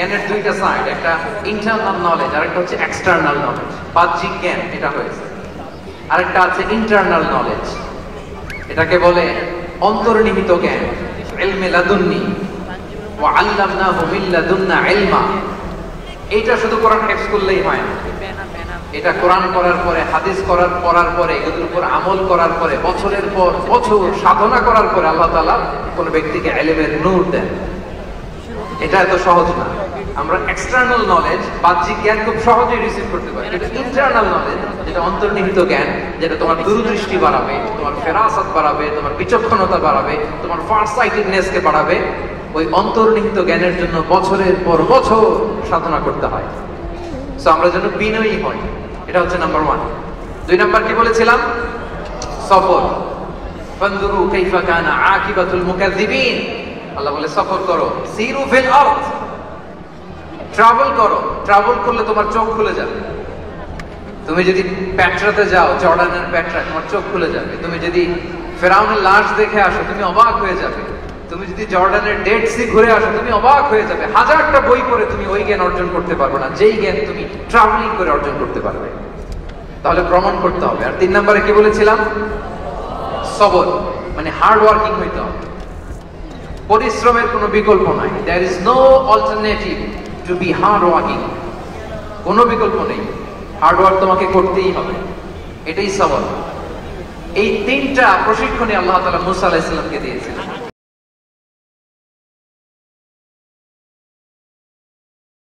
জ্ঞানের দুইটা সাইড, একটা ইন্টারনাল নলেজ আর একটা হচ্ছে এক্সটার্নাল নলেজ। বাহ্যিক জ্ঞান এটা হয়েছে, আরেকটা আছে ইন্টারনাল নলেজ, এটাকে বলে অন্তর্নিহিত জ্ঞান। ইলমে লাদুন্নি ওয়া আল্লামনাহু মিন লাদুন্না ইলমা। এটা শুধু কোরআন হিফজ করলেই হয় না, এটা কোরআন করার পরে, হাদিস পড়ার পরে, এগুলোর উপর আমল করার পরে, বছরের পর বছর সাধনা করার পরে আল্লাহ তাআলা কোন ব্যক্তিকে ইলমের নূর দেন। এটা এত সহজ না। আমরা এক্সটার্নাল নলেজ, বাহ্যিক জ্ঞান খুব সহজেই রিসিভ করতে পারি, কিন্তু ইন্টারনাল নলেজ, যেটা অন্তর্নিহিত জ্ঞান, যেটা তোমার দূরদৃষ্টি বাড়াবে, তোমার ফেরাসত বাড়াবে, তোমার বিচক্ষণতা বাড়াবে, তোমার ফার সাইটেডনেসকে বাড়াবে, ওই অন্তর্নিহিত জ্ঞানের জন্য বছরের পর বছর সাধনা করতে হয়। সো আমরা যেন বিনয়ী হই, এটা হচ্ছে নাম্বার 1। 2 নাম্বার কি বলেছিলাম? সফর। ফানজুরু কাইফা কানা আকিবাতুল মুকাজ্জিবিন। আল্লাহ বলে সফর করো, সিরু ফিল আরদ, ট্রাভেল করো। ট্রাভেল করলে তোমার চোখ খুলে যাবে। তুমি যদি পেট্রাতে যাও, জর্ডানের পেট্রা, তোমার চোখ খুলে যাবে। তুমি যদি ফেরাউনের লাশ দেখে আসো, তুমি অবাক হয়ে যাবে। তুমি যদি জর্ডানের ডেড সি ঘুরে আসো, তুমি অবাক হয়ে যাবে। হাজারটা বই পড়ে তুমি ওই জ্ঞান অর্জন করতে পারবে না, যেই জ্ঞান তুমি ট্রাভেলিং করে অর্জন করতে পারবে। তাহলে প্রমাণ করতে হবে। আর 3 নম্বরে কি বলেছিলাম? সবর, মানে হার্ড ওয়ার্কিং হইতে হবে। পরিশ্রমের কোনো বিকল্প নাই। There is no alternative to be hard working. কোনো বিকল্প নেই, হার্ড ওয়ার্ক তোমাকে করতেই হবে, এটাই সবর। এই 3টা প্রশিক্ষণে আল্লাহ তাআলা মুসা আলাইহিস সালামকে দিয়েছিলেন।